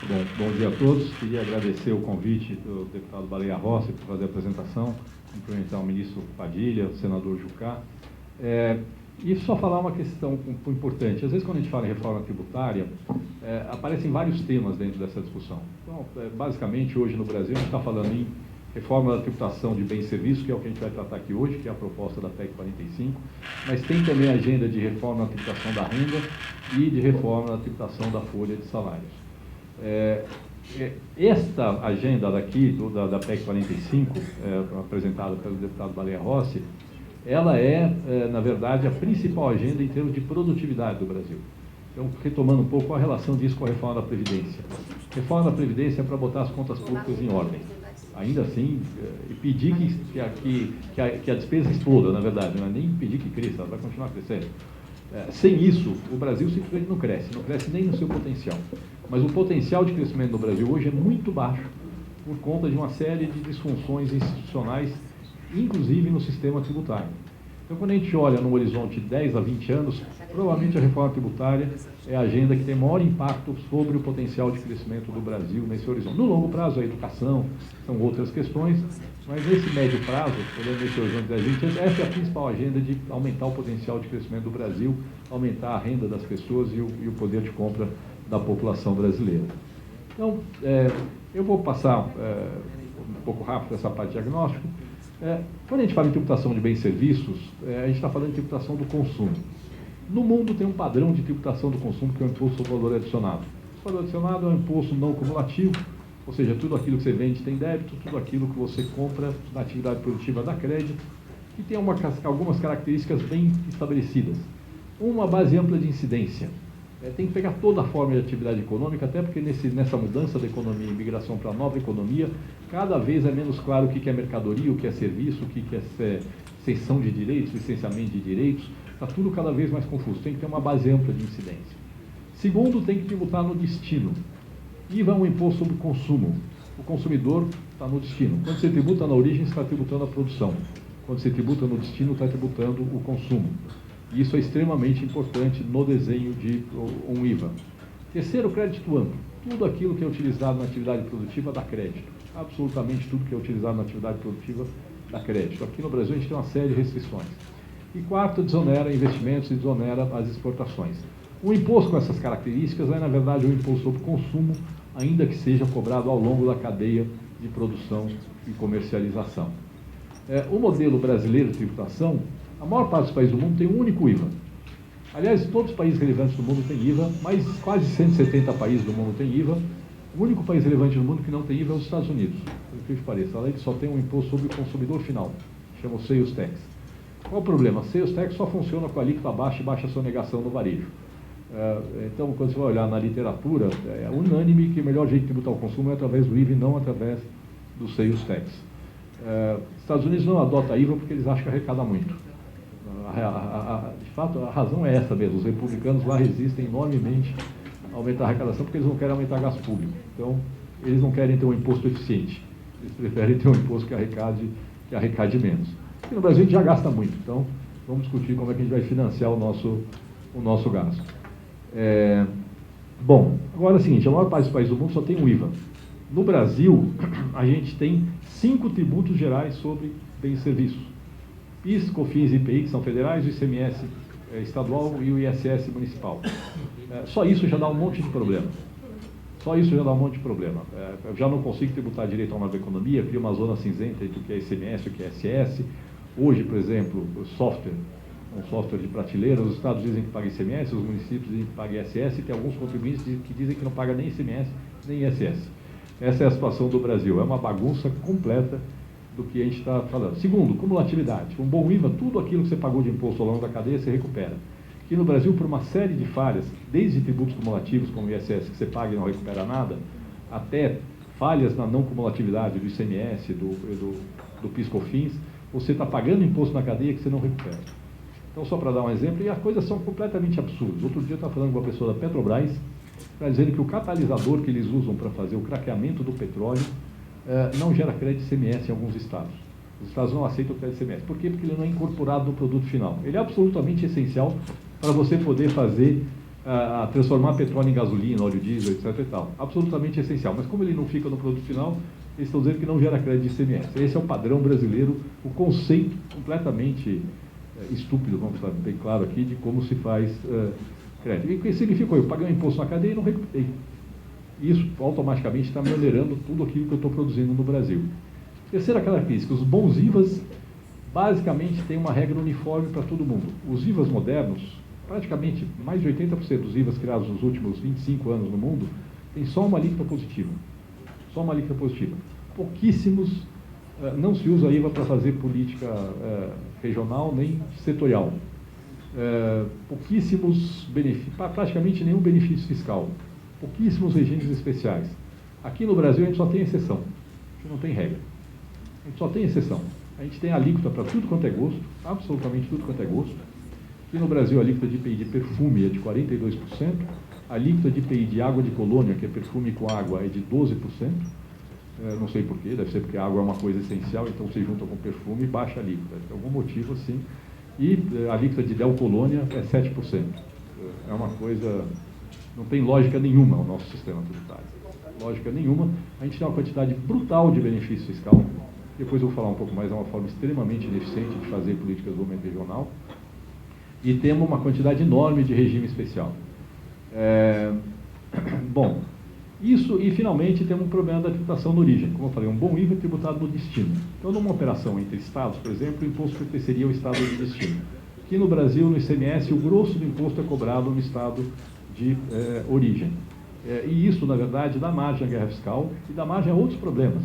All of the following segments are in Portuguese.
Bom dia a todos. Queria agradecer o convite do deputado Baleia Rossi por fazer a apresentação, cumprimentar o ministro Padilha, o senador Jucá. E só falar uma questão importante. Às vezes, quando a gente fala em reforma tributária, aparecem vários temas dentro dessa discussão. Então, basicamente, hoje no Brasil, a gente está falando em reforma da tributação de bens e serviços, que é o que a gente vai tratar aqui hoje, que é a proposta da PEC 45, mas tem também a agenda de reforma da tributação da renda e de reforma da tributação da folha de salários. Esta agenda daqui, da PEC 45, apresentada pelo deputado Baleia Rossi, ela na verdade, a principal agenda em termos de produtividade do Brasil. Então, retomando um pouco a relação disso com a reforma da Previdência. A reforma da Previdência é para botar as contas públicas em ordem. Ainda assim, pedir que a despesa exploda, na verdade, não é nem pedir que cresça, ela vai continuar crescendo. Sem isso, o Brasil simplesmente não cresce nem no seu potencial. Mas o potencial de crescimento do Brasil hoje é muito baixo, por conta de uma série de disfunções institucionais, inclusive no sistema tributário. Então, quando a gente olha no horizonte de 10 a 20 anos, provavelmente a reforma tributária é a agenda que tem maior impacto sobre o potencial de crescimento do Brasil nesse horizonte. No longo prazo, a educação, são outras questões, mas nesse médio prazo, olhando nesse horizonte de 10 a 20 anos, essa é a principal agenda de aumentar o potencial de crescimento do Brasil, aumentar a renda das pessoas e o poder de compra da população brasileira. Então, eu vou passar um pouco rápido essa parte de diagnóstico. Quando a gente fala em tributação de bens e serviços, a gente está falando de tributação do consumo. No mundo tem um padrão de tributação do consumo, que é o imposto sobre valor adicionado. O valor adicionado é um imposto não cumulativo, ou seja, tudo aquilo que você vende tem débito, tudo aquilo que você compra na atividade produtiva dá crédito, e tem algumas características bem estabelecidas. Uma base ampla de incidência. Tem que pegar toda a forma de atividade econômica, até porque nessa mudança da economia e migração para a nova economia, cada vez é menos claro o que é mercadoria, o que é serviço, o que é cessão de direitos, licenciamento de direitos, está tudo cada vez mais confuso, tem que ter uma base ampla de incidência. Segundo, tem que tributar no destino. IVA é um imposto sobre consumo. O consumidor está no destino. Quando você tributa na origem, você está tributando a produção. Quando você tributa no destino, está tributando o consumo. E isso é extremamente importante no desenho de um IVA. Terceiro, crédito amplo. Tudo aquilo que é utilizado na atividade produtiva dá crédito. Absolutamente tudo que é utilizado na atividade produtiva dá crédito. Aqui no Brasil a gente tem uma série de restrições. E quarto, desonera investimentos e desonera as exportações. O imposto com essas características é, na verdade, um imposto sobre consumo, ainda que seja cobrado ao longo da cadeia de produção e comercialização. O modelo brasileiro de tributação, a maior parte dos países do mundo tem um único IVA. Aliás, todos os países relevantes do mundo têm IVA, mas quase 170 países do mundo têm IVA. O único país relevante do mundo que não tem IVA é os Estados Unidos, por que pareça. Ele só tem um imposto sobre o consumidor final, chama o Sales Tax. Qual o problema? Sales Tax só funciona com a alíquota baixa e baixa sonegação no varejo. Então, quando você vai olhar na literatura, é unânime que o melhor jeito de tributar o consumo é através do IVA e não através do Sales Tax. Os Estados Unidos não adotam IVA porque eles acham que arrecada muito. De fato, a razão é essa mesmo. Os republicanos lá resistem enormemente a aumentar a arrecadação porque eles não querem aumentar gasto público. Então, eles não querem ter um imposto eficiente. Eles preferem ter um imposto que arrecade menos. Aqui no Brasil a gente já gasta muito, então vamos discutir como é que a gente vai financiar o nosso gasto. Bom, agora é o seguinte, a maior parte dos países do mundo só tem um IVA. No Brasil, a gente tem 5 tributos gerais sobre bens e serviços. PIS, COFINS e IPI, que são federais, o ICMS estadual e o ISS municipal. Só isso já dá um monte de problema. Eu já não consigo tributar direito a uma nova economia, cria uma zona cinzenta entre o que é ICMS e o que é ISS. Hoje, por exemplo, um software de prateleira, os estados dizem que paga ICMS, os municípios dizem que paga ISS, e tem alguns contribuintes que dizem que não paga nem ICMS nem ISS. Essa é a situação do Brasil, é uma bagunça completa do que a gente está falando. Segundo, cumulatividade. Um bom IVA, tudo aquilo que você pagou de imposto ao longo da cadeia, você recupera. Aqui no Brasil, por uma série de falhas, desde tributos cumulativos, como o ISS, que você paga e não recupera nada, até falhas na não cumulatividade do ICMS, do PIS/COFINS, você está pagando imposto na cadeia que você não recupera. Então, só para dar um exemplo, e as coisas são completamente absurdas. Outro dia eu estava falando com uma pessoa da Petrobras, dizendo que o catalisador que eles usam para fazer o craqueamento do petróleo não gera crédito ICMS em alguns estados. Os estados não aceitam o crédito ICMS. Por quê? Porque ele não é incorporado no produto final. Ele é absolutamente essencial para você poder fazer a transformar petróleo em gasolina, óleo diesel, etc. e tal. Absolutamente essencial. Mas como ele não fica no produto final, eles estão dizendo que não gera crédito de ICMS. Esse é o padrão brasileiro, o conceito completamente estúpido, vamos estar bem claro aqui, de como se faz crédito. E o que significa? Eu paguei um imposto na cadeia e não recuperei. Isso automaticamente está me onerando tudo aquilo que eu estou produzindo no Brasil. Terceira característica, os bons IVAs basicamente têm uma regra uniforme para todo mundo. Os IVAs modernos, praticamente mais de 80% dos IVAs criados nos últimos 25 anos no mundo, tem só uma alíquota positiva. Só uma alíquota positiva. Pouquíssimos, não se usa IVA para fazer política regional nem setorial. Pouquíssimos benefícios, praticamente nenhum benefício fiscal. Pouquíssimos regimes especiais. Aqui no Brasil a gente só tem exceção, a gente não tem regra. A gente só tem exceção. A gente tem alíquota para tudo quanto é gosto, absolutamente tudo quanto é gosto. Aqui no Brasil a alíquota de IPI de perfume é de 42%, a alíquota de IPI de água de colônia, que é perfume com água, é de 12%. Não sei porquê, deve ser porque a água é uma coisa essencial, então se junta com perfume e baixa a alíquota. Tem algum motivo assim. E a alíquota de Del Colônia é 7%. É uma coisa... Não tem lógica nenhuma o nosso sistema tributário. Lógica nenhuma. A gente tem uma quantidade brutal de benefício fiscal. Depois eu vou falar um pouco mais, é uma forma extremamente ineficiente de fazer política de desenvolvimento regional. E temos uma quantidade enorme de regime especial. Bom, isso, e finalmente temos um problema da tributação na origem. Como eu falei, um bom IVA é tributado no destino. Então, numa operação entre estados, por exemplo, o imposto pertenceria ao estado de destino. Aqui no Brasil, no ICMS, o grosso do imposto é cobrado no estado de origem. E isso, na verdade, dá margem à guerra fiscal e dá margem a outros problemas.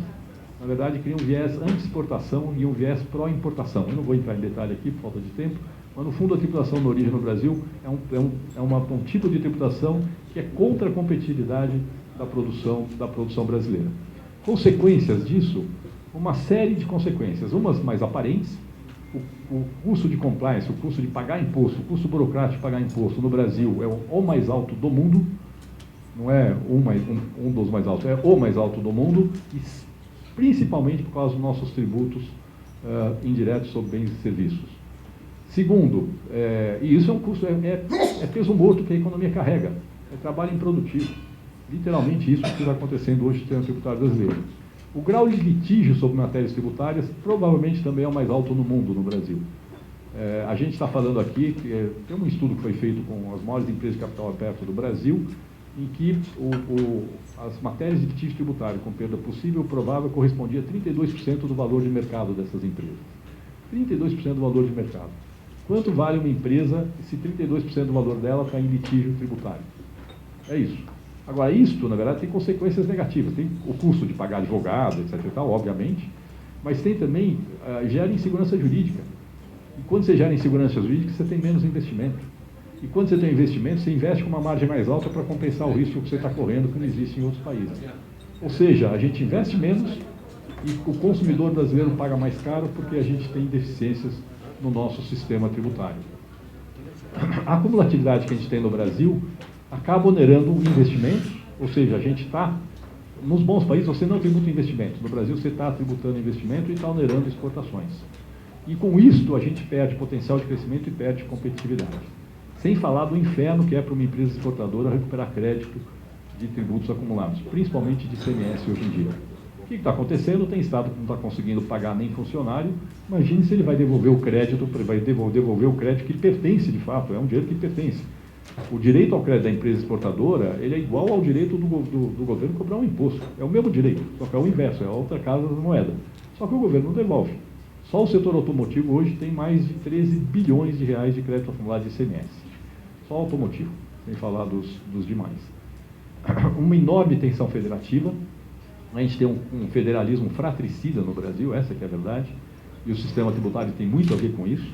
Na verdade, cria um viés anti-exportação e um viés pró-importação. Eu não vou entrar em detalhe aqui, por falta de tempo, mas, no fundo, a tributação na origem no Brasil é um tipo de tributação que é contra a competitividade da produção brasileira. Consequências disso, uma série de consequências, umas mais aparentes. O custo de compliance, o custo de pagar imposto, o custo burocrático de pagar imposto no Brasil é o mais alto do mundo, não é um dos mais altos, é o mais alto do mundo, e principalmente por causa dos nossos tributos indiretos sobre bens e serviços. Segundo, e isso é um custo, é peso morto que a economia carrega, é trabalho improdutivo. Literalmente isso que está acontecendo hoje no sistema tributário brasileiro. O grau de litígio sobre matérias tributárias provavelmente também é o mais alto no mundo, no Brasil. A gente está falando aqui, tem um estudo que foi feito com as maiores empresas de capital aberto do Brasil, em que as matérias de litígio tributário com perda possível ou provável correspondia a 32% do valor de mercado dessas empresas. 32% do valor de mercado. Quanto vale uma empresa se 32% do valor dela está em litígio tributário? É isso. Agora, isto, na verdade, tem consequências negativas. Tem o custo de pagar advogado, etc. e tal, obviamente, mas tem também, gera insegurança jurídica. E quando você gera insegurança jurídica, você tem menos investimento. E quando você tem investimento, você investe com uma margem mais alta para compensar o risco que você está correndo, que não existe em outros países. Ou seja, a gente investe menos e o consumidor brasileiro paga mais caro porque a gente tem deficiências no nosso sistema tributário. A acumulatividade que a gente tem no Brasil acaba onerando investimentos, ou seja, a gente está, nos bons países você não tributa investimento, no Brasil você está tributando investimento e está onerando exportações. E com isto a gente perde potencial de crescimento e perde competitividade. Sem falar do inferno que é para uma empresa exportadora recuperar crédito de tributos acumulados, principalmente de ICMS hoje em dia. O que está acontecendo? Tem estado que não está conseguindo pagar nem funcionário, imagine se ele vai devolver o crédito, devolver o crédito que pertence de fato, é um dinheiro que pertence. O direito ao crédito da empresa exportadora, ele é igual ao direito do governo cobrar um imposto. É o mesmo direito, só que é o inverso, é a outra casa da moeda. Só que o governo não devolve. Só o setor automotivo hoje tem mais de 13 bilhões de reais de crédito acumulado de ICMS. Só o automotivo, sem falar dos demais. Uma enorme tensão federativa. A gente tem um federalismo fratricida no Brasil, essa que é a verdade. E o sistema tributário tem muito a ver com isso.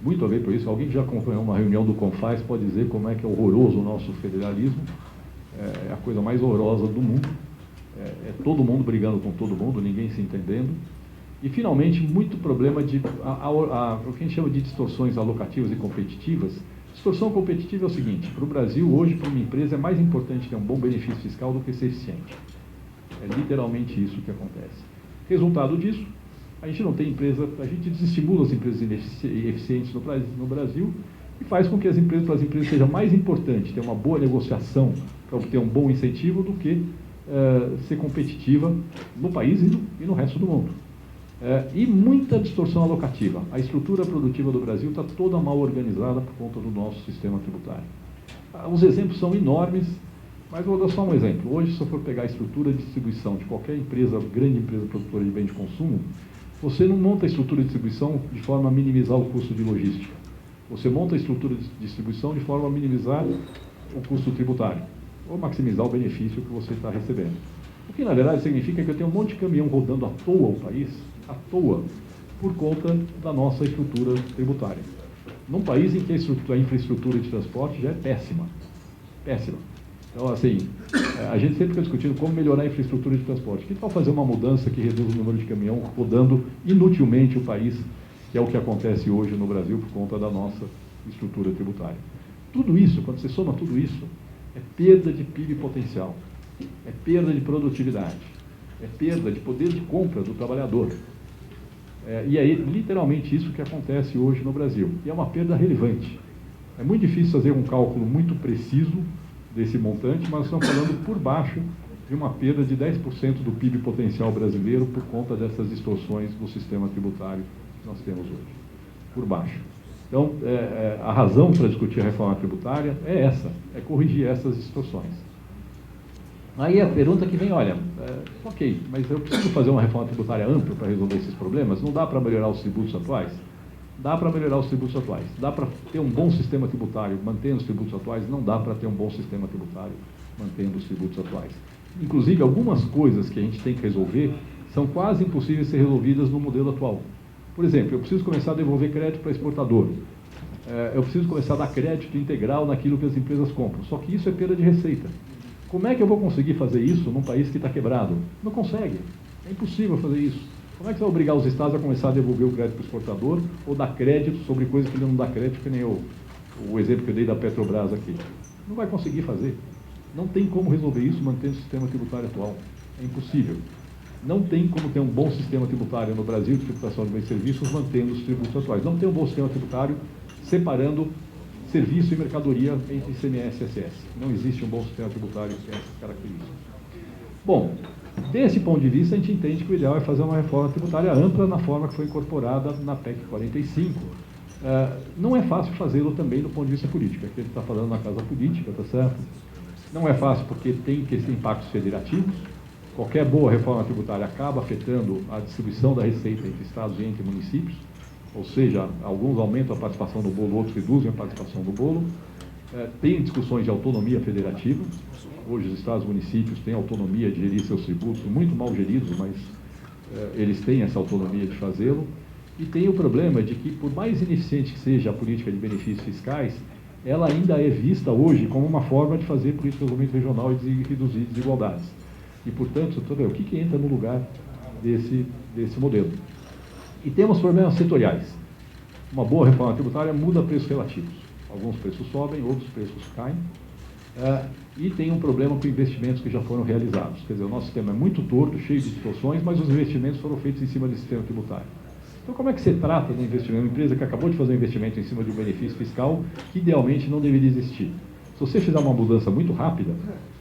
Muito a ver com isso. Alguém que já acompanhou uma reunião do CONFAS pode dizer como é que é horroroso o nosso federalismo. É a coisa mais horrorosa do mundo. É todo mundo brigando com todo mundo, ninguém se entendendo. E, finalmente, muito problema de o que a gente chama de distorções alocativas e competitivas. Distorção competitiva é o seguinte: para o Brasil, hoje, para uma empresa, é mais importante ter um bom benefício fiscal do que ser eficiente. É literalmente isso que acontece. Resultado disso, a gente não tem empresa, a gente desestimula as empresas eficientes no Brasil e faz com que para as empresas seja mais importante ter uma boa negociação para obter um bom incentivo do que ser competitiva no país e no resto do mundo. E muita distorção alocativa. A estrutura produtiva do Brasil está toda mal organizada por conta do nosso sistema tributário. Os exemplos são enormes, mas vou dar só um exemplo. Hoje, se eu for pegar a estrutura de distribuição de qualquer empresa, grande empresa produtora de bem de consumo, você não monta a estrutura de distribuição de forma a minimizar o custo de logística. Você monta a estrutura de distribuição de forma a minimizar o custo tributário, ou maximizar o benefício que você está recebendo. O que, na verdade, significa que eu tenho um monte de caminhão rodando à toa o país, à toa, por conta da nossa estrutura tributária. Num país em que a infraestrutura de transporte já é péssima. Péssima. Então, assim, a gente sempre fica discutindo como melhorar a infraestrutura de transporte. Que tal fazer uma mudança que reduz o número de caminhão rodando inutilmente o país, que é o que acontece hoje no Brasil por conta da nossa estrutura tributária. Tudo isso, quando você soma tudo isso, é perda de PIB potencial, é perda de produtividade, é perda de poder de compra do trabalhador. E é literalmente isso que acontece hoje no Brasil. E é uma perda relevante. É muito difícil fazer um cálculo muito preciso desse montante, mas estamos falando por baixo de uma perda de 10% do PIB potencial brasileiro por conta dessas distorções do sistema tributário que nós temos hoje. Por baixo. Então, a razão para discutir a reforma tributária é essa, é corrigir essas distorções. Aí a pergunta que vem, olha, ok, mas eu preciso fazer uma reforma tributária ampla para resolver esses problemas? Não dá para melhorar os tributos atuais? Dá para melhorar os tributos atuais. Dá para ter um bom sistema tributário mantendo os tributos atuais? Não dá para ter um bom sistema tributário mantendo os tributos atuais. Inclusive, algumas coisas que a gente tem que resolver são quase impossíveis de ser resolvidas no modelo atual. Por exemplo, eu preciso começar a devolver crédito para exportador. Eu preciso começar a dar crédito integral naquilo que as empresas compram. Só que isso é perda de receita. Como é que eu vou conseguir fazer isso num país que está quebrado? Não consegue. É impossível fazer isso. Como é que você vai obrigar os estados a começar a devolver o crédito para o exportador ou dar crédito sobre coisas que ele não dá crédito, que nem o exemplo que eu dei da Petrobras aqui? Não vai conseguir fazer. Não tem como resolver isso mantendo o sistema tributário atual. É impossível. Não tem como ter um bom sistema tributário no Brasil de tributação de bens e serviços mantendo os tributos atuais. Não tem um bom sistema tributário separando serviço e mercadoria entre ICMS e ISS. Não existe um bom sistema tributário com essas características. Bom, desse ponto de vista, a gente entende que o ideal é fazer uma reforma tributária ampla na forma que foi incorporada na PEC 45. Não é fácil fazê-lo também do ponto de vista político. Aqui ele está falando na casa política, tá certo? Não é fácil porque tem que ter impactos federativos. Qualquer boa reforma tributária acaba afetando a distribuição da receita entre estados e entre municípios, ou seja, alguns aumentam a participação do bolo, outros reduzem a participação do bolo. Tem discussões de autonomia federativa. Hoje os estados e municípios têm autonomia de gerir seus tributos, muito mal geridos, mas eles têm essa autonomia de fazê-lo. E tem o problema de que, por mais ineficiente que seja a política de benefícios fiscais, ela ainda é vista hoje como uma forma de fazer política de desenvolvimento regional e de reduzir desigualdades. E, portanto, o que entra no lugar desse modelo? E temos problemas setoriais. Uma boa reforma tributária muda preços relativos. Alguns preços sobem, outros preços caem. E tem um problema com investimentos que já foram realizados. Quer dizer, o nosso sistema é muito torto, cheio de distorções, mas os investimentos foram feitos em cima desse sistema tributário. Então, como é que você trata de investimento? Uma empresa que acabou de fazer um investimento em cima de um benefício fiscal que idealmente não deveria existir. Se você fizer uma mudança muito rápida,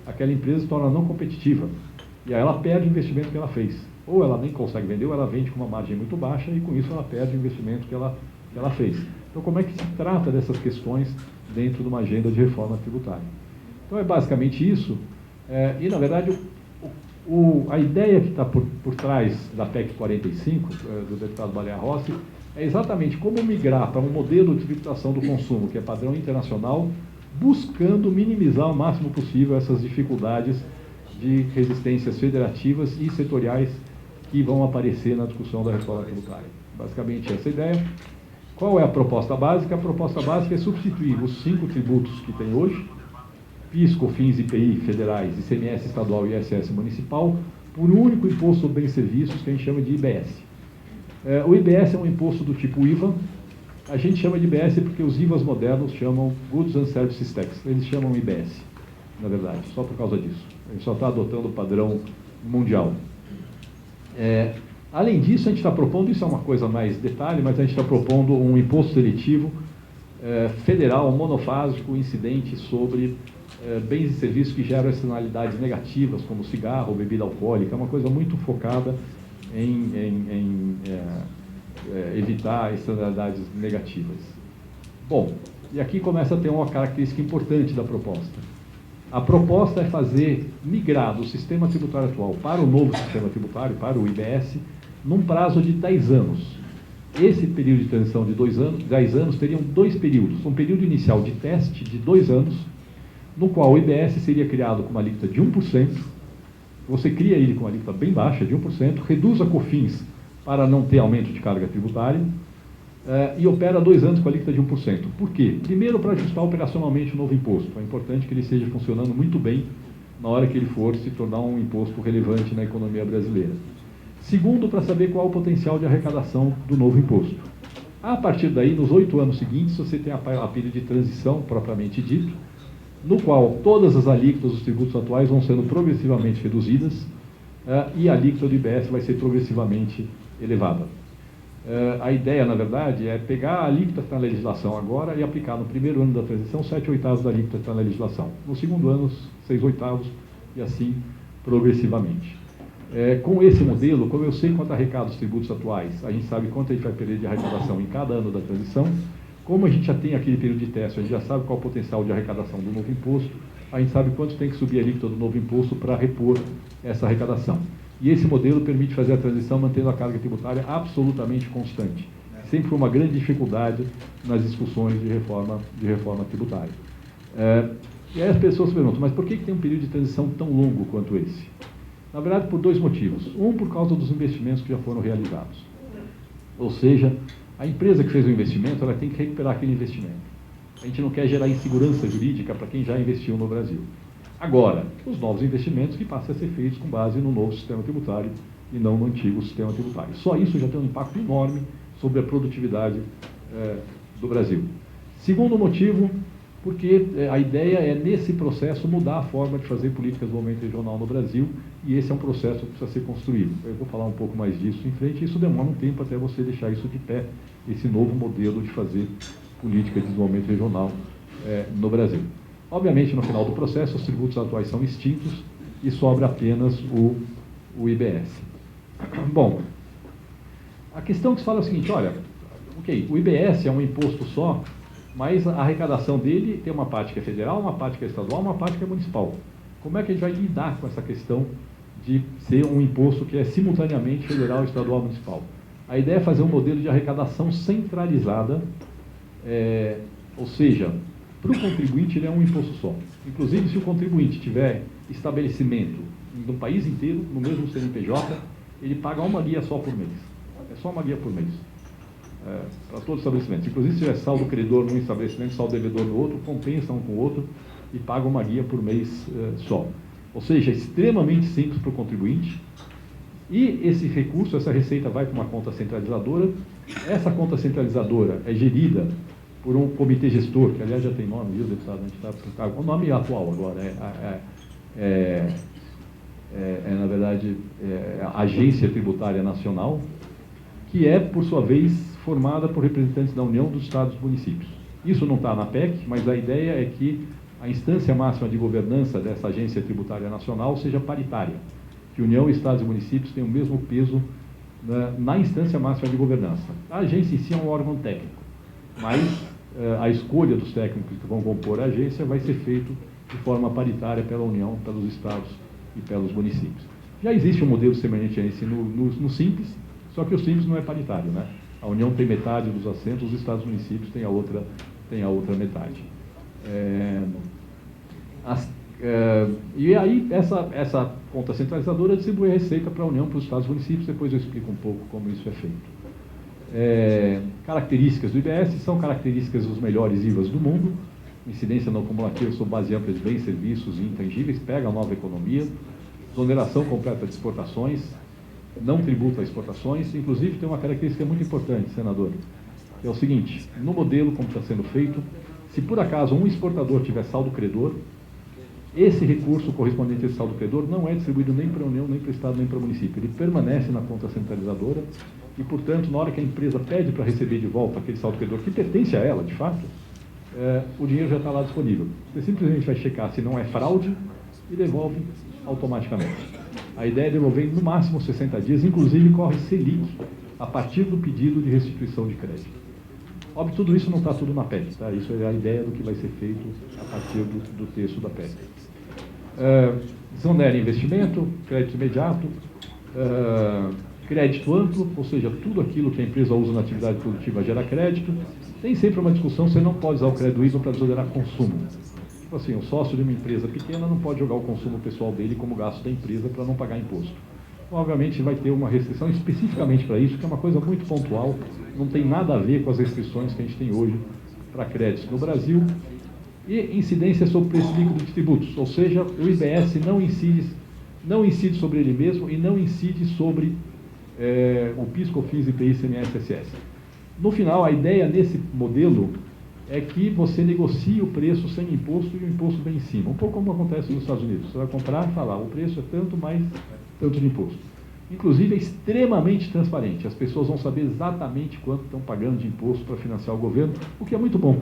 aquela empresa se torna não competitiva. E aí ela perde o investimento que ela fez. Ou ela nem consegue vender, ou ela vende com uma margem muito baixa e com isso ela perde o investimento que ela fez. Então, como é que se trata dessas questões dentro de uma agenda de reforma tributária? Então, é basicamente isso. E, na verdade, a ideia que está por trás da PEC 45, do deputado Baleia Rossi, é exatamente como migrar para um modelo de tributação do consumo, que é padrão internacional, buscando minimizar o máximo possível essas dificuldades de resistências federativas e setoriais que vão aparecer na discussão da reforma tributária. Basicamente essa ideia. Qual é a proposta básica? A proposta básica é substituir os 5 tributos que tem hoje, PIS, COFINS, IPI federais, ICMS estadual e ISS municipal, por um único imposto sobre bens e serviços que a gente chama de IBS. O IBS é um imposto do tipo IVA. A gente chama de IBS porque os IVAs modernos chamam Goods and Services Tax. Eles chamam IBS, na verdade, só por causa disso. A gente só está adotando o padrão mundial. Além disso, a gente está propondo, isso é uma coisa mais detalhe, mas a gente está propondo um imposto seletivo federal, monofásico, incidente sobre bens e serviços que geram externalidades negativas, como cigarro, bebida alcoólica, é uma coisa muito focada em evitar externalidades negativas. Bom, e aqui começa a ter uma característica importante da proposta. A proposta é migrar do sistema tributário atual para o novo sistema tributário, para o IBS, num prazo de 10 anos. Esse período de transição de 10 anos teriam 2 períodos. Um período inicial de teste de 2 anos, no qual o IBS seria criado com uma alíquota de 1%, você cria ele com uma alíquota bem baixa, de 1%, reduz a COFINS para não ter aumento de carga tributária, e opera 2 anos com a alíquota de 1%. Por quê? Primeiro, para ajustar operacionalmente o novo imposto. É importante que ele esteja funcionando muito bem na hora que ele for se tornar um imposto relevante na economia brasileira. Segundo, para saber qual é o potencial de arrecadação do novo imposto. A partir daí, nos 8 anos seguintes, você tem a período de transição, propriamente dito, no qual todas as alíquotas dos tributos atuais vão sendo progressivamente reduzidas e a alíquota do IBS vai ser progressivamente elevada. A ideia, na verdade, é pegar a alíquota que está na legislação agora e aplicar no primeiro ano da transição 7/8 da alíquota que está na legislação. No segundo ano, 6/8 e assim progressivamente. Com esse modelo, como eu sei quanto arrecada os tributos atuais, a gente sabe quanto a gente vai perder de arrecadação em cada ano da transição. Como a gente já tem aquele período de teste, a gente já sabe qual é o potencial de arrecadação do novo imposto, a gente sabe quanto tem que subir a alíquota do novo imposto para repor essa arrecadação. E esse modelo permite fazer a transição mantendo a carga tributária absolutamente constante. Sempre foi uma grande dificuldade nas discussões de reforma tributária. E aí as pessoas se perguntam, mas por que tem um período de transição tão longo quanto esse? Na verdade, por 2 motivos. Um, por causa dos investimentos que já foram realizados. Ou seja, a empresa que fez o investimento, ela tem que recuperar aquele investimento. A gente não quer gerar insegurança jurídica para quem já investiu no Brasil. Agora, os novos investimentos que passam a ser feitos com base no novo sistema tributário e não no antigo sistema tributário. Só isso já tem um impacto enorme sobre a produtividade do Brasil. Segundo motivo, porque a ideia é, nesse processo, mudar a forma de fazer políticas de desenvolvimento regional no Brasil, e esse é um processo que precisa ser construído. Eu vou falar um pouco mais disso em frente, e isso demora um tempo até você deixar isso de pé, esse novo modelo de fazer política de desenvolvimento regional no Brasil. Obviamente, no final do processo, os tributos atuais são extintos e sobra apenas o IBS. Bom, a questão que se fala é o seguinte, olha, ok, o IBS é um imposto só, mas a arrecadação dele tem uma parte que é federal, uma parte que é estadual, uma parte que é municipal. Como é que a gente vai lidar com essa questão de ser um imposto que é simultaneamente federal, estadual e municipal? A ideia é fazer um modelo de arrecadação centralizada, ou seja, para o contribuinte ele é um imposto só. Inclusive, se o contribuinte tiver estabelecimento no país inteiro, no mesmo CNPJ, ele paga uma guia só por mês. É só uma guia por mês. Para todos os estabelecimentos. Inclusive, se tiver saldo credor num estabelecimento, saldo devedor no outro, compensa um com o outro e paga uma guia por mês só. Ou seja, é extremamente simples para o contribuinte. E esse recurso, essa receita vai para uma conta centralizadora. Essa conta centralizadora é gerida por um comitê gestor, que aliás já tem nome, viu, deputado? A gente tá, o nome atual agora na verdade, a Agência Tributária Nacional, que é, por sua vez, formada por representantes da União, dos Estados e dos municípios. Isso não está na PEC, mas a ideia é que a instância máxima de governança dessa Agência Tributária Nacional seja paritária, que União, Estados e municípios tenham o mesmo peso na instância máxima de governança. A agência em si é um órgão técnico, mas a escolha dos técnicos que vão compor a agência vai ser feita de forma paritária pela União, pelos Estados e pelos municípios. Já existe um modelo semelhante a esse no Simples, só que o Simples não é paritário, né? A União tem metade dos assentos, os Estados e municípios têm a outra metade. E aí, essa conta centralizadora distribui a receita para a União, para os Estados e municípios, depois eu explico um pouco como isso é feito. Características do IBS são características dos melhores IVAs do mundo, incidência não cumulativa sobre base ampla de bens, serviços e intangíveis, pega a nova economia, exoneração completa de exportações, não tributa a exportações, inclusive tem uma característica muito importante, senador, que é o seguinte, no modelo como está sendo feito, se por acaso um exportador tiver saldo credor, esse recurso correspondente a esse saldo credor não é distribuído nem para a União, nem para o Estado, nem para o município. Ele permanece na conta centralizadora e, portanto, na hora que a empresa pede para receber de volta aquele saldo credor que pertence a ela, de fato, o dinheiro já está lá disponível. Você simplesmente vai checar se não é fraude e devolve automaticamente. A ideia é devolver no máximo 60 dias, inclusive corre Selic a partir do pedido de restituição de crédito. Óbvio, tudo isso não está tudo na PEC, tá? Isso é a ideia do que vai ser feito a partir do texto da PEC. Desonera investimento, crédito imediato, crédito amplo, ou seja, tudo aquilo que a empresa usa na atividade produtiva gera crédito. Tem sempre uma discussão, você não pode usar o crédito IVA para desonerar consumo. Tipo assim, o sócio de uma empresa pequena não pode jogar o consumo pessoal dele como gasto da empresa para não pagar imposto. Então, obviamente, vai ter uma restrição especificamente para isso, que é uma coisa muito pontual, não tem nada a ver com as restrições que a gente tem hoje para créditos no Brasil. E incidência sobre o preço líquido de tributos, ou seja, o IBS não incide sobre ele mesmo e não incide sobre o PIS, COFINS, IPI, ICMS, ISS. No final, a ideia nesse modelo é que você negocie o preço sem imposto e o imposto vem em cima. Um pouco como acontece nos Estados Unidos. Você vai comprar e falar, o preço é tanto mais tanto de imposto. Inclusive, é extremamente transparente. As pessoas vão saber exatamente quanto estão pagando de imposto para financiar o governo, o que é muito bom.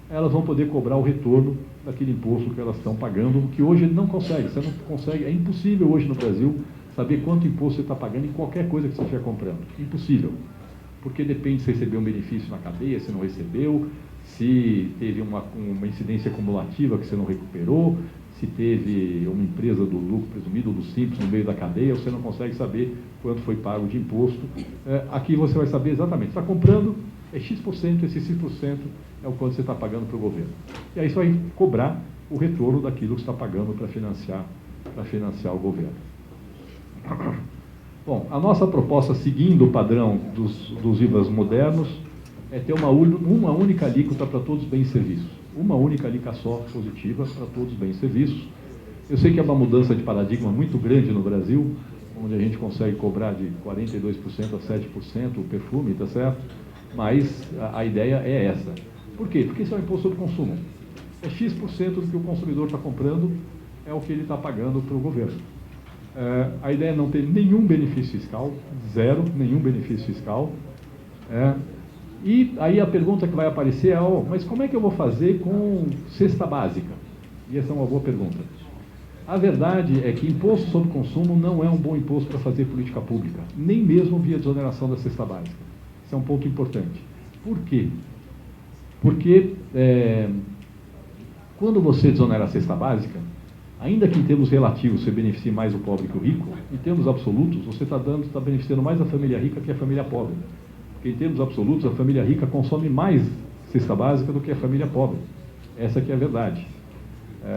Elas vão poder cobrar o retorno daquele imposto que elas estão pagando, o que hoje não consegue. Você não consegue, é impossível hoje no Brasil saber quanto imposto você está pagando em qualquer coisa que você estiver comprando. Impossível. Porque depende se recebeu um benefício na cadeia, se não recebeu, se teve uma incidência acumulativa que você não recuperou, se teve uma empresa do lucro presumido ou do simples no meio da cadeia, você não consegue saber quanto foi pago de imposto. Aqui você vai saber exatamente. Você está comprando, é X%, esse X% é o quanto você está pagando para o governo. E aí você vai cobrar o retorno daquilo que você está pagando para financiar o governo. Bom, a nossa proposta, seguindo o padrão dos IVAs modernos, é ter uma única alíquota para todos os bens e serviços. Uma única alíquota só positiva para todos os bens e serviços. Eu sei que é uma mudança de paradigma muito grande no Brasil, onde a gente consegue cobrar de 42% a 7% o perfume, tá certo? Mas a ideia é essa. Por quê? Porque isso é um imposto sobre consumo. É X% do que o consumidor está comprando, é o que ele está pagando para o governo. A ideia é não ter nenhum benefício fiscal, zero, nenhum benefício fiscal. E aí a pergunta que vai aparecer é, mas como é que eu vou fazer com cesta básica? E essa é uma boa pergunta. A verdade é que imposto sobre consumo não é um bom imposto para fazer política pública, nem mesmo via desoneração da cesta básica. Isso é um ponto importante. Por quê? Porque quando você desonera a cesta básica, ainda que em termos relativos você beneficie mais o pobre que o rico, em termos absolutos você está beneficiando mais a família rica que a família pobre. Porque em termos absolutos a família rica consome mais cesta básica do que a família pobre. Essa que é a verdade.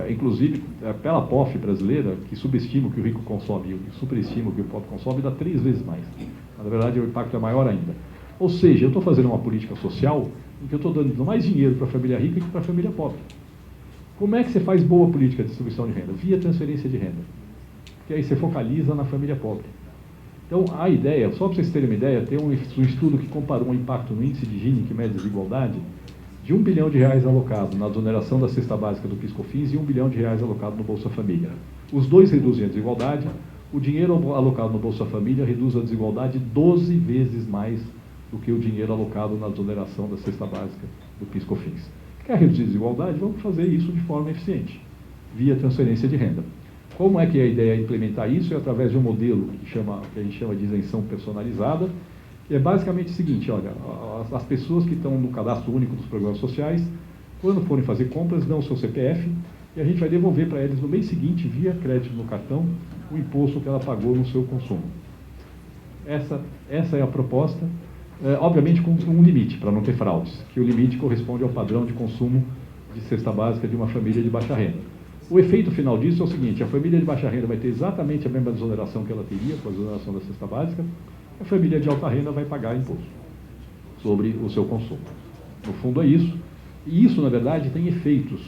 Inclusive, pela POF brasileira, que subestima o que o rico consome e superestima o que o pobre consome, dá 3 vezes mais. Na verdade, o impacto é maior ainda. Ou seja, eu estou fazendo uma política social em que eu estou dando mais dinheiro para a família rica que para a família pobre. Como é que você faz boa política de distribuição de renda? Via transferência de renda. Porque aí você focaliza na família pobre. Então, a ideia, só para vocês terem uma ideia, tem um estudo que comparou o impacto no índice de Gini, que mede desigualdade, de R$1 bilhão alocado na desoneração da cesta básica do PIS/COFINS e R$1 bilhão alocado no Bolsa Família. Os dois reduzem a desigualdade. O dinheiro alocado no Bolsa Família reduz a desigualdade 12 vezes mais do que o dinheiro alocado na desoneração da cesta básica do PIS/COFINS. Quer reduzir a desigualdade? Vamos fazer isso de forma eficiente, via transferência de renda. Como é que a ideia é implementar isso? É através de um modelo que a gente chama de isenção personalizada, que é basicamente o seguinte, olha, as pessoas que estão no cadastro único dos programas sociais, quando forem fazer compras, dão o seu CPF e a gente vai devolver para eles no mês seguinte, via crédito no cartão, o imposto que ela pagou no seu consumo. Essa é a proposta, obviamente com um limite, para não ter fraudes, que o limite corresponde ao padrão de consumo de cesta básica de uma família de baixa renda. O efeito final disso é o seguinte, a família de baixa renda vai ter exatamente a mesma desoneração que ela teria com a desoneração da cesta básica, a família de alta renda vai pagar imposto sobre o seu consumo. No fundo é isso, e isso na verdade tem efeitos.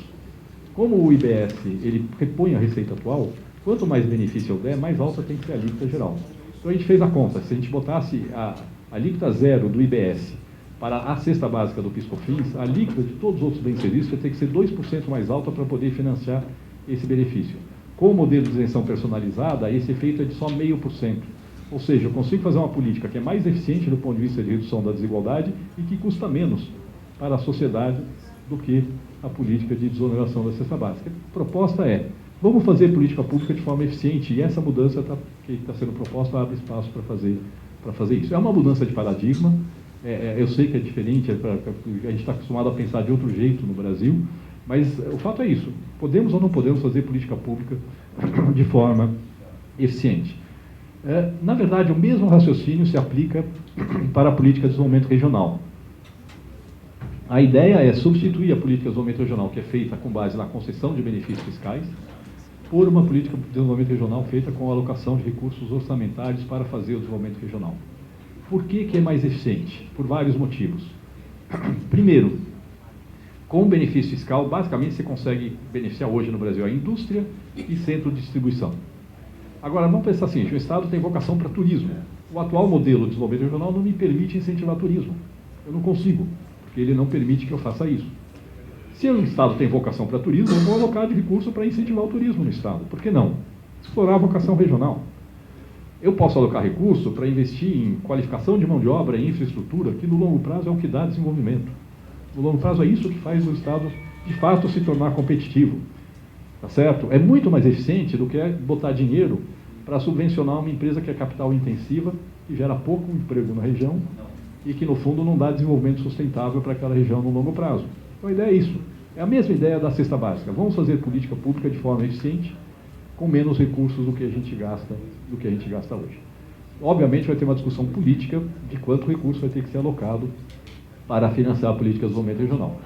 Como o IBS ele repõe a receita atual, quanto mais benefício eu der, mais alta tem que ser a alíquota geral. Então a gente fez a conta, se a gente botasse a alíquota zero do IBS para a cesta básica do PIS/COFINS, a alíquota de todos os outros bens e serviços vai ter que ser 2% mais alta para poder financiar esse benefício. Com o modelo de isenção personalizada, esse efeito é de só 0,5%. Ou seja, eu consigo fazer uma política que é mais eficiente do ponto de vista de redução da desigualdade e que custa menos para a sociedade do que a política de desoneração da cesta básica. A proposta é, vamos fazer política pública de forma eficiente, e essa mudança que está sendo proposta abre espaço para fazer isso. É uma mudança de paradigma, eu sei que é diferente, a gente está acostumado a pensar de outro jeito no Brasil, mas o fato é isso, podemos ou não podemos fazer política pública de forma eficiente. Na verdade, o mesmo raciocínio se aplica para a política de desenvolvimento regional. A ideia é substituir a política de desenvolvimento regional, que é feita com base na concessão de benefícios fiscais, por uma política de desenvolvimento regional feita com a alocação de recursos orçamentários para fazer o desenvolvimento regional. Por que é mais eficiente? Por vários motivos. Primeiro, com o benefício fiscal, basicamente você consegue beneficiar hoje no Brasil a indústria e centro de distribuição. Agora, vamos pensar assim, o Estado tem vocação para turismo. O atual modelo de desenvolvimento regional não me permite incentivar turismo. Eu não consigo, porque ele não permite que eu faça isso. Se o Estado tem vocação para turismo, eu vou alocar de recurso para incentivar o turismo no Estado. Por que não? Explorar a vocação regional. Eu posso alocar recurso para investir em qualificação de mão de obra e infraestrutura, que no longo prazo é o que dá desenvolvimento. No longo prazo é isso que faz o Estado, de fato, se tornar competitivo. Tá certo? É muito mais eficiente do que botar dinheiro para subvencionar uma empresa que é capital intensiva, que gera pouco emprego na região e que, no fundo, não dá desenvolvimento sustentável para aquela região no longo prazo. Então, a ideia é isso. É a mesma ideia da cesta básica. Vamos fazer política pública de forma eficiente, com menos recursos do que a gente gasta hoje. Obviamente, vai ter uma discussão política de quanto recurso vai ter que ser alocado para financiar a política de desenvolvimento regional.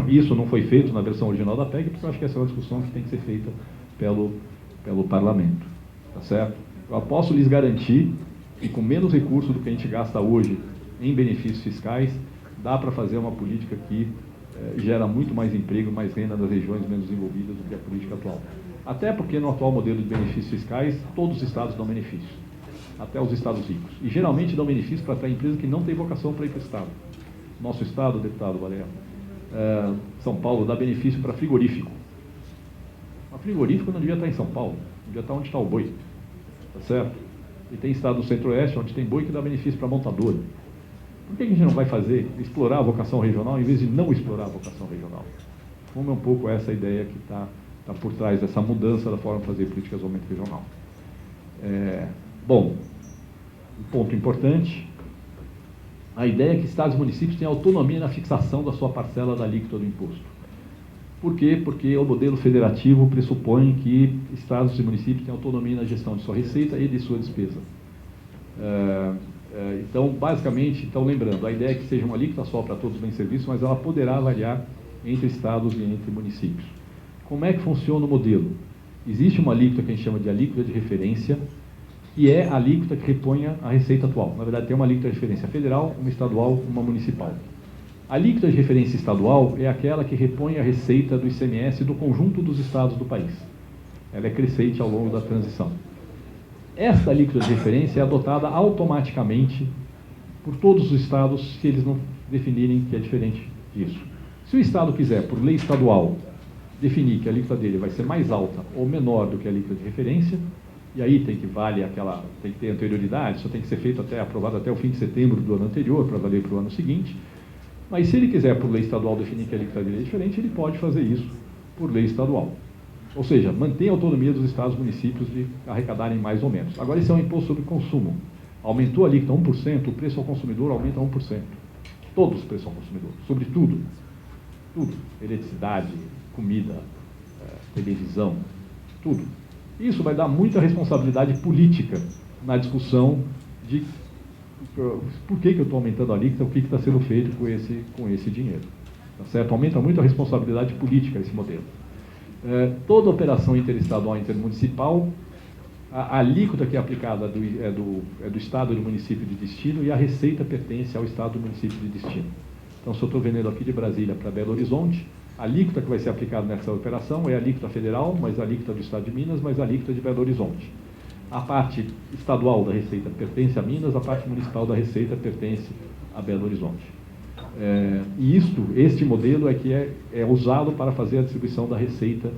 Isso não foi feito na versão original da PEC, porque eu acho que essa é uma discussão que tem que ser feita pelo Parlamento. Tá certo? Eu posso lhes garantir que com menos recursos do que a gente gasta hoje em benefícios fiscais, dá para fazer uma política que gera muito mais emprego, mais renda nas regiões menos desenvolvidas do que a política atual. Até porque no atual modelo de benefícios fiscais, todos os estados dão benefícios, até os estados ricos. E geralmente dão benefícios para atrair empresas que não têm vocação para ir para o estado. Nosso estado, deputado Valério, São Paulo dá benefício para frigorífico. Mas frigorífico não devia estar em São Paulo, devia estar onde está o boi. Tá certo? E tem estado do centro-oeste onde tem boi que dá benefício para montadora. Por que a gente não vai explorar a vocação regional em vez de não explorar a vocação regional? Como é um pouco essa ideia que está por trás dessa mudança da forma de fazer política de desenvolvimento regional. Bom, um ponto importante, a ideia é que estados e municípios têm autonomia na fixação da sua parcela da alíquota do imposto. Por quê? Porque o modelo federativo pressupõe que estados e municípios têm autonomia na gestão de sua receita e de sua despesa. Então, basicamente, lembrando, a ideia é que seja uma alíquota só para todos os bens e serviços, mas ela poderá variar entre estados e entre municípios. Como é que funciona o modelo? Existe uma alíquota que a gente chama de alíquota de referência, que é a alíquota que reponha a receita atual. Na verdade, tem uma alíquota de referência federal, uma estadual, uma municipal. A alíquota de referência estadual é aquela que repõe a receita do ICMS do conjunto dos estados do país. Ela é crescente ao longo da transição. Essa alíquota de referência é adotada automaticamente por todos os estados se eles não definirem que é diferente disso. Se o estado quiser, por lei estadual, definir que a alíquota dele vai ser mais alta ou menor do que a alíquota de referência, e aí tem que ter anterioridade, só tem que ser feito aprovado até o fim de setembro do ano anterior, para valer para o ano seguinte. Mas se ele quiser, por lei estadual, definir que a alíquota dele é diferente, ele pode fazer isso por lei estadual. Ou seja, mantém a autonomia dos estados e municípios de arrecadarem mais ou menos. Agora, esse é um imposto sobre consumo. Aumentou a alíquota 1%, o preço ao consumidor aumenta 1%. Todos os preços ao consumidor, sobre tudo. Tudo. Eletricidade, comida, televisão, tudo. Isso vai dar muita responsabilidade política na discussão de por que eu estou aumentando a alíquota, o que está sendo feito com esse dinheiro. Tá certo? Aumenta muito a responsabilidade política esse modelo. Toda operação interestadual e intermunicipal, a alíquota que é aplicada é do estado e do município de destino, e a receita pertence ao estado e do município de destino. Então, se eu estou vendendo aqui de Brasília para Belo Horizonte, a alíquota que vai ser aplicada nessa operação é a alíquota federal, mais a alíquota do estado de Minas, mais a alíquota de Belo Horizonte. A parte estadual da receita pertence a Minas, a parte municipal da receita pertence a Belo Horizonte. E este modelo é que é usado para fazer a distribuição da receita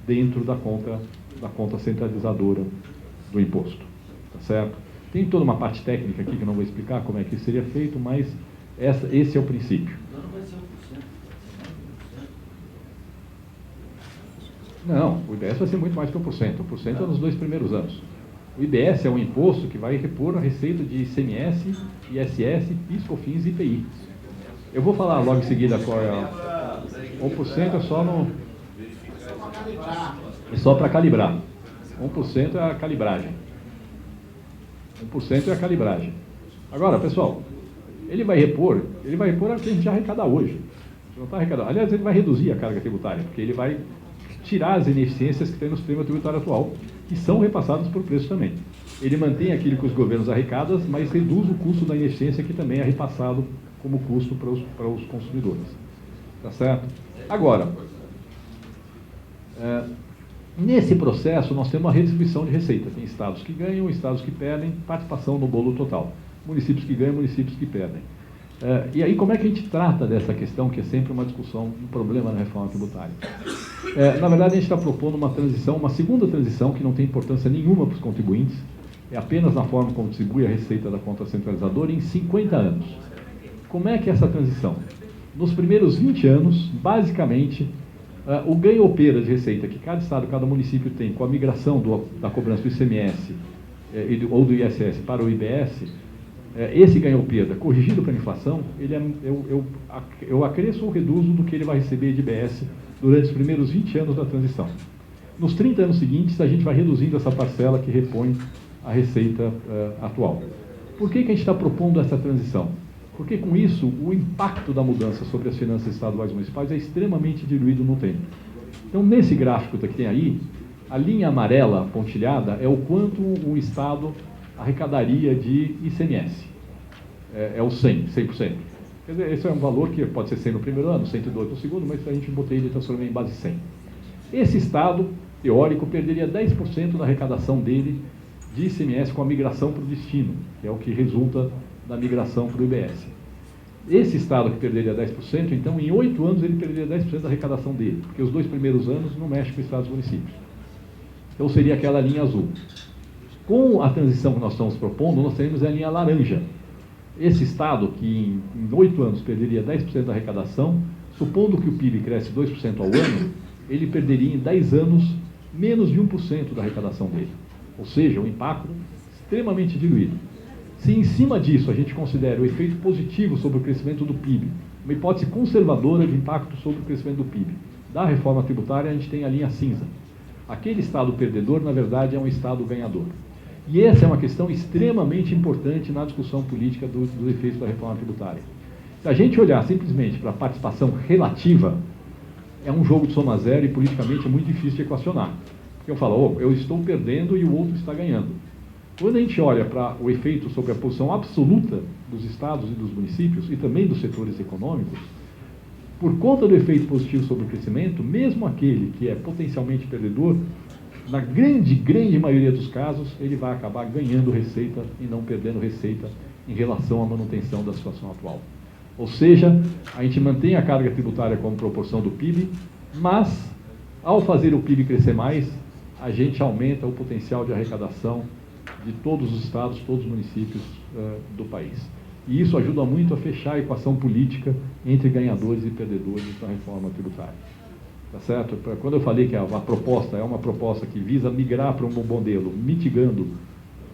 dentro da conta centralizadora do imposto. Tá certo? Tem toda uma parte técnica aqui que eu não vou explicar como é que isso seria feito, mas esse é o princípio. Não, o IBS vai ser muito mais que 1%. 1% é nos 2 primeiros anos. O IBS é um imposto que vai repor a receita de ICMS, ISS, PIS, COFINS e IPI. Eu vou falar logo em seguida qual é a... 1% é só no... É só para calibrar. 1% é a calibragem. 1% é a calibragem. Agora, pessoal, ele vai repor o que a gente já arrecada hoje. Não está arrecadando. Aliás, ele vai reduzir a carga tributária, porque ele vai tirar as ineficiências que tem no sistema tributário atual, que são repassadas por preço também. Ele mantém aquilo que os governos arrecadam, mas reduz o custo da ineficiência, que também é repassado como custo para os consumidores. Tá certo? Agora, nesse processo, nós temos uma redistribuição de receita. Tem estados que ganham, estados que perdem, participação no bolo total. Municípios que ganham, municípios que perdem. E aí, como é que a gente trata dessa questão, que é sempre uma discussão, um problema na reforma tributária? Na verdade, a gente está propondo uma transição, uma segunda transição, que não tem importância nenhuma para os contribuintes, é apenas na forma como distribui a receita da conta centralizadora em 50 anos. Como é que é essa transição? Nos primeiros 20 anos, basicamente, o ganho ou perda de receita que cada estado, cada município tem com a migração da cobrança do ICMS ou do ISS para o IBS, esse ganho ou perda, corrigido para a inflação, eu acresço ou reduzo do que ele vai receber de IBS durante os primeiros 20 anos da transição. Nos 30 anos seguintes, a gente vai reduzindo essa parcela que repõe a receita atual. Por que a gente está propondo essa transição? Porque com isso, o impacto da mudança sobre as finanças estaduais e municipais é extremamente diluído no tempo. Então, nesse gráfico que tem aí, a linha amarela pontilhada é o quanto o Estado arrecadaria de ICMS. É o 100%. Quer dizer, esse é um valor que pode ser 100 no primeiro ano, 102 no segundo, mas a gente botei ele transformou em base 100. Esse Estado, teórico, perderia 10% da arrecadação dele de ICMS com a migração para o destino, que é o que resulta da migração para o IBS. Esse Estado que perderia 10%, então, em 8 anos ele perderia 10% da arrecadação dele, porque os 2 primeiros anos não mexe com estados e municípios. Então, seria aquela linha azul. Com a transição que nós estamos propondo, nós teremos a linha laranja. Esse Estado, que em 8 anos perderia 10% da arrecadação, supondo que o PIB cresce 2% ao ano, ele perderia em 10 anos menos de 1% da arrecadação dele. Ou seja, um impacto extremamente diluído. Se em cima disso a gente considera o efeito positivo sobre o crescimento do PIB, uma hipótese conservadora de impacto sobre o crescimento do PIB, da reforma tributária, a gente tem a linha cinza. Aquele Estado perdedor, na verdade, é um Estado ganhador. E essa é uma questão extremamente importante na discussão política dos efeitos da reforma tributária. Se a gente olhar simplesmente para a participação relativa, é um jogo de soma zero e politicamente é muito difícil de equacionar. Porque eu falo, eu estou perdendo e o outro está ganhando. Quando a gente olha para o efeito sobre a posição absoluta dos estados e dos municípios, e também dos setores econômicos, por conta do efeito positivo sobre o crescimento, mesmo aquele que é potencialmente perdedor, na grande maioria dos casos, ele vai acabar ganhando receita e não perdendo receita em relação à manutenção da situação atual. Ou seja, a gente mantém a carga tributária como proporção do PIB, mas, ao fazer o PIB crescer mais, a gente aumenta o potencial de arrecadação de todos os estados, todos os municípios do país. E isso ajuda muito a fechar a equação política entre ganhadores e perdedores da reforma tributária. Tá certo? Quando eu falei que a proposta é uma proposta que visa migrar para um modelo, mitigando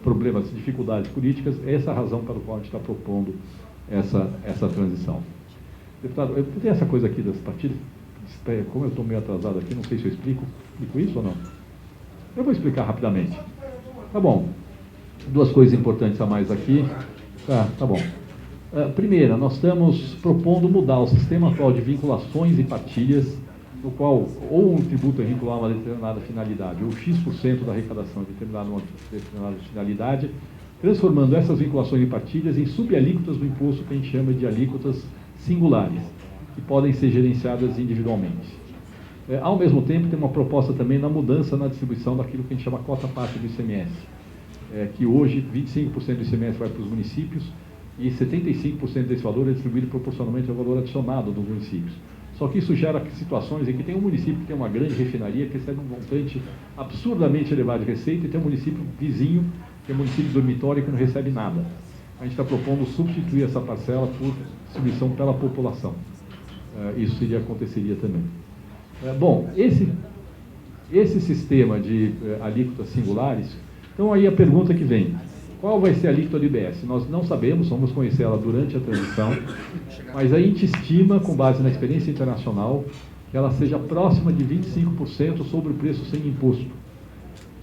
problemas, dificuldades políticas, essa é a razão pela qual a gente está propondo essa transição. Deputado, eu tenho essa coisa aqui das partidas, como eu estou meio atrasado aqui, não sei se eu explico isso ou não. Eu vou explicar rapidamente. Tá bom. 2 coisas importantes a mais aqui. Tá bom. Primeira, nós estamos propondo mudar o sistema atual de vinculações e partilhas, no qual ou um tributo é vinculado a uma determinada finalidade, ou X% da arrecadação é determinada a uma determinada finalidade, transformando essas vinculações e partilhas em subalíquotas do imposto que a gente chama de alíquotas singulares, que podem ser gerenciadas individualmente. Ao mesmo tempo, tem uma proposta também na mudança na distribuição daquilo que a gente chama cota parte do ICMS, que hoje 25% do ICMS vai para os municípios e 75% desse valor é distribuído proporcionalmente ao valor adicionado dos municípios. Só que isso gera situações em que tem um município que tem uma grande refinaria, que recebe um montante absurdamente elevado de receita, e tem um município vizinho, que é um município dormitório, que não recebe nada. A gente está propondo substituir essa parcela por distribuição pela população. Isso aconteceria também. Bom, esse sistema de alíquotas singulares, então aí a pergunta que vem, qual vai ser a alíquota do IBS? Nós não sabemos, vamos conhecer ela durante a transição, mas a gente estima, com base na experiência internacional, que ela seja próxima de 25% sobre o preço sem imposto.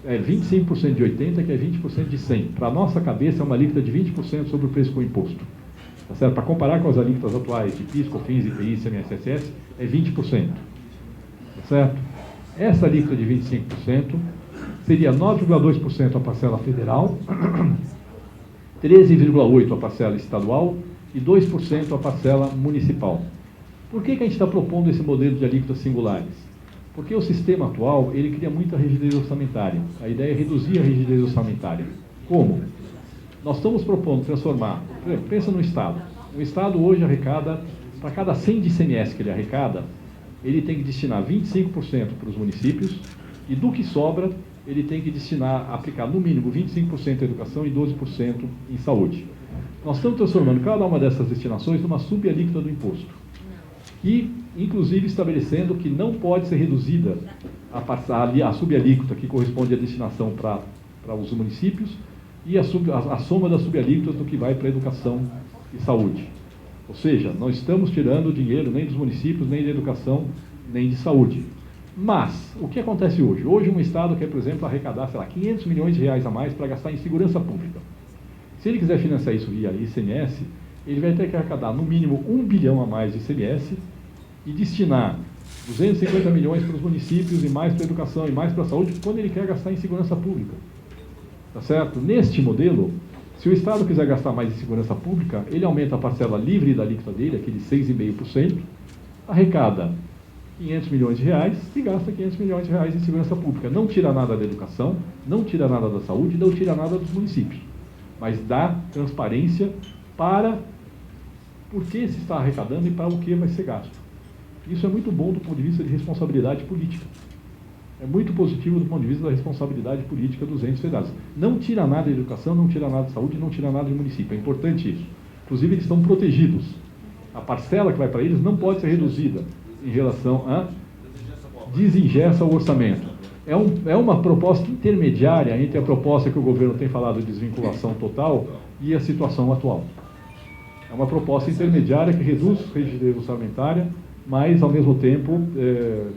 É 25% de 80%, que é 20% de 100%. Para a nossa cabeça, é uma alíquota de 20% sobre o preço com imposto. Tá certo? Para comparar com as alíquotas atuais de PIS, COFINS, IPI, ICMS, é 20%. Tá certo? Essa alíquota de 25% seria 9,2% a parcela federal, 13,8% a parcela estadual e 2% a parcela municipal. Por que a gente está propondo esse modelo de alíquotas singulares? Porque o sistema atual, ele cria muita rigidez orçamentária. A ideia é reduzir a rigidez orçamentária. Como? Nós estamos propondo transformar, por exemplo, pensa no Estado. O Estado hoje arrecada, para cada 100 de ICMS que ele arrecada, ele tem que destinar 25% para os municípios e do que sobra, ele tem que destinar, aplicar no mínimo 25% em educação e 12% em saúde. Nós estamos transformando cada uma dessas destinações numa subalíquota do imposto. E, inclusive, estabelecendo que não pode ser reduzida a subalíquota que corresponde à destinação para os municípios e a soma das subalíquotas do que vai para a educação e saúde. Ou seja, não estamos tirando dinheiro nem dos municípios, nem de educação, nem de saúde. Mas, o que acontece hoje? Hoje um Estado quer, por exemplo, arrecadar, sei lá, 500 milhões de reais a mais para gastar em segurança pública. Se ele quiser financiar isso via ICMS, ele vai ter que arrecadar no mínimo 1 bilhão a mais de ICMS e destinar 250 milhões para os municípios e mais para a educação e mais para a saúde quando ele quer gastar em segurança pública. Tá certo? Neste modelo, se o Estado quiser gastar mais em segurança pública, ele aumenta a parcela livre da alíquota dele, aquele 6,5%, arrecada 500 milhões de reais e gasta 500 milhões de reais em segurança pública. Não tira nada da educação, não tira nada da saúde, não tira nada dos municípios, mas dá transparência para por que se está arrecadando e para o que vai ser gasto. Isso é muito bom do ponto de vista de responsabilidade política. É muito positivo do ponto de vista da responsabilidade política dos entes federados. Não tira nada de educação, não tira nada de saúde, não tira nada de município. É importante isso. Inclusive, eles estão protegidos. A parcela que vai para eles não pode ser reduzida em relação a desingessa o orçamento. É uma proposta intermediária entre a proposta que o governo tem falado de desvinculação total e a situação atual. É uma proposta intermediária que reduz a rigidez orçamentária, mas, ao mesmo tempo,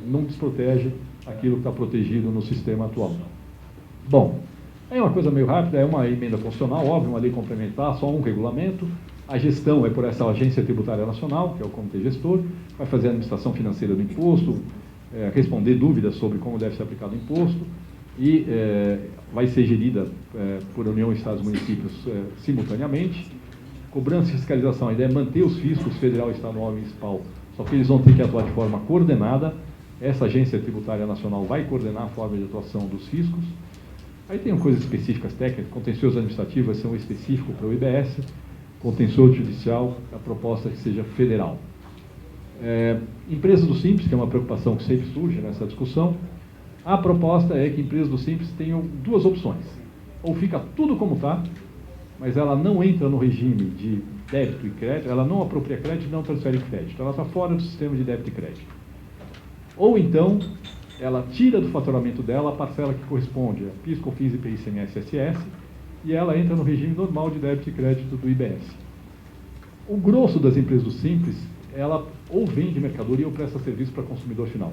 não desprotege aquilo que está protegido no sistema atual. Bom, é uma coisa meio rápida, é uma emenda constitucional, óbvio, uma lei complementar, só um regulamento. A gestão é por essa Agência Tributária Nacional, que é o Comitê Gestor, vai fazer a administração financeira do imposto, responder dúvidas sobre como deve ser aplicado o imposto e vai ser gerida por União, Estados e Municípios simultaneamente. Cobrança e fiscalização, a ideia é manter os fiscos federal, estadual e municipal, só que eles vão ter que atuar de forma coordenada. Essa Agência Tributária Nacional vai coordenar a forma de atuação dos fiscos. Aí tem coisas específicas técnicas, contencioso administrativo vai ser um específico para o IBS, contencioso judicial, a proposta que seja federal. Empresas do Simples, que é uma preocupação que sempre surge nessa discussão, a proposta é que empresas do Simples tenham duas opções. Ou fica tudo como está, mas ela não entra no regime de débito e crédito, ela não apropria crédito e não transfere crédito, ela está fora do sistema de débito e crédito. Ou então, ela tira do faturamento dela a parcela que corresponde a PIS, COFINS, IPI, ICMS, ISS, e ela entra no regime normal de débito e crédito do IBS. O grosso das empresas do Simples, ela ou vende mercadoria ou presta serviço para consumidor final.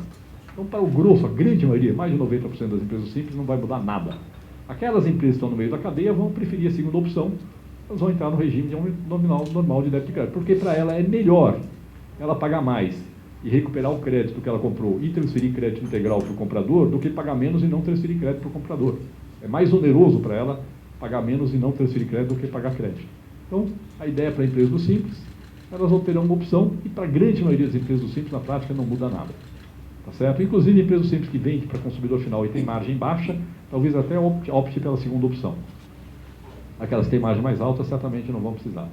Então, para o grosso, a grande maioria, mais de 90% das empresas do Simples, não vai mudar nada. Aquelas empresas que estão no meio da cadeia vão preferir a segunda opção, elas vão entrar no regime de um nominal normal de débito e crédito, porque para ela é melhor ela pagar mais e recuperar o crédito que ela comprou e transferir crédito integral para o comprador do que pagar menos e não transferir crédito para o comprador. É mais oneroso para ela pagar menos e não transferir crédito do que pagar crédito. Então, a ideia para a empresa do Simples, elas vão ter uma opção e para a grande maioria das empresas do Simples, na prática, não muda nada. Tá certo? Inclusive, empresas do Simples que vende para consumidor final e tem margem baixa, talvez até opte pela segunda opção. Aquelas que têm margem mais alta, certamente não vão precisar.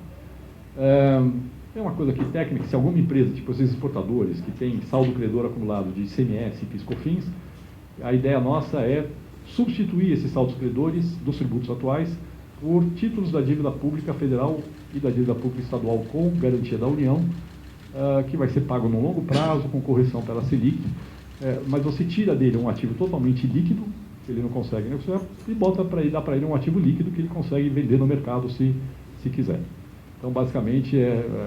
Tem uma coisa aqui técnica, se alguma empresa, tipo esses exportadores, que tem saldo credor acumulado de ICMS e PIS/COFINS, a ideia nossa é substituir esses saldos credores dos tributos atuais por títulos da dívida pública federal e da dívida pública estadual com garantia da União, que vai ser pago no longo prazo, com correção pela Selic, mas você tira dele um ativo totalmente líquido, que ele não consegue negociar, e dá para ele um ativo líquido que ele consegue vender no mercado se quiser. Então, basicamente,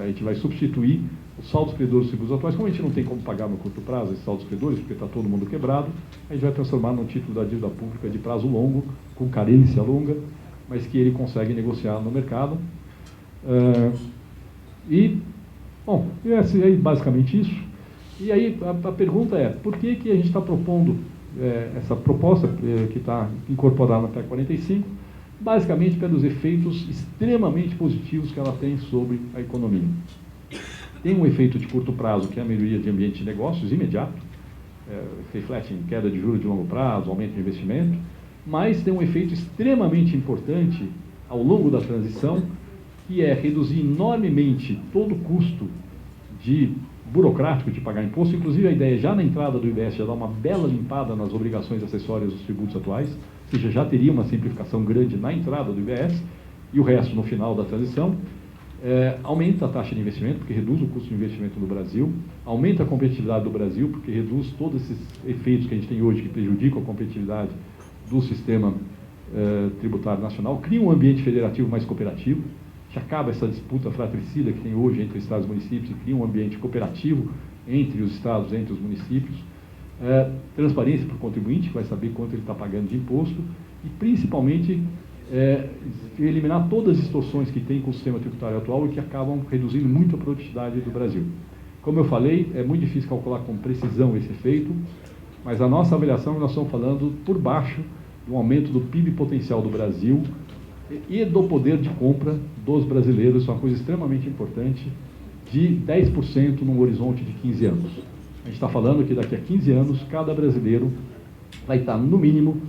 a gente vai substituir os saldos credores seguros atuais. Como a gente não tem como pagar no curto prazo esses saldos credores, porque está todo mundo quebrado, a gente vai transformar num título da dívida pública de prazo longo, com carência longa, mas que ele consegue negociar no mercado. Bom, é basicamente isso. E aí a pergunta é, por que a gente está propondo essa proposta que está incorporada na PEC 45, basicamente pelos efeitos extremamente positivos que ela tem sobre a economia. Tem um efeito de curto prazo, que é a melhoria de ambiente de negócios imediato, reflete em queda de juros de longo prazo, aumento de investimento, mas tem um efeito extremamente importante ao longo da transição, que é reduzir enormemente todo o custo burocrático de pagar imposto. Inclusive, a ideia já na entrada do IBS já dá uma bela limpada nas obrigações acessórias dos tributos atuais, ou seja, já teria uma simplificação grande na entrada do IBS, e o resto no final da transição. Aumenta a taxa de investimento, porque reduz o custo de investimento no Brasil, aumenta a competitividade do Brasil, porque reduz todos esses efeitos que a gente tem hoje, que prejudicam a competitividade do sistema tributário nacional, cria um ambiente federativo mais cooperativo, que acaba essa disputa fratricida que tem hoje entre estados e municípios e cria um ambiente cooperativo entre os estados, entre os municípios, transparência para o contribuinte, que vai saber quanto ele está pagando de imposto, e principalmente eliminar todas as distorções que tem com o sistema tributário atual e que acabam reduzindo muito a produtividade do Brasil. Como eu falei, é muito difícil calcular com precisão esse efeito, mas a nossa avaliação, nós estamos falando por baixo do aumento do PIB potencial do Brasil e do poder de compra dos brasileiros, isso é uma coisa extremamente importante, de 10% num horizonte de 15 anos. A gente está falando que daqui a 15 anos, cada brasileiro vai estar no mínimo,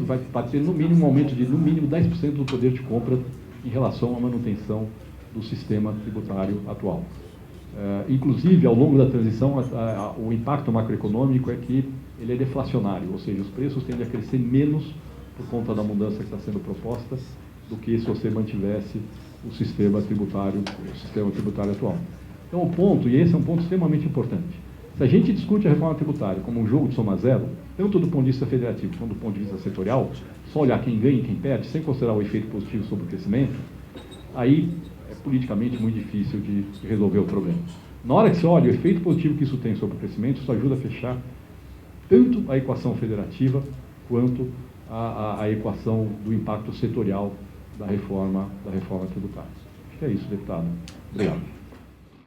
vai ter no mínimo um aumento de no mínimo 10% do poder de compra em relação à manutenção do sistema tributário atual. Inclusive, ao longo da transição, o impacto macroeconômico é que ele é deflacionário, ou seja, os preços tendem a crescer menos por conta da mudança que está sendo proposta, do que se você mantivesse o sistema tributário atual. Então, o ponto, e esse é um ponto extremamente importante, se a gente discute a reforma tributária como um jogo de soma zero, tanto do ponto de vista federativo quanto do ponto de vista setorial, só olhar quem ganha e quem perde, sem considerar o efeito positivo sobre o crescimento, aí é politicamente muito difícil de resolver o problema. Na hora que você olha o efeito positivo que isso tem sobre o crescimento, isso ajuda a fechar tanto a equação federativa quanto a equação do impacto setorial da reforma tributária. Acho que é isso, deputado. Obrigado.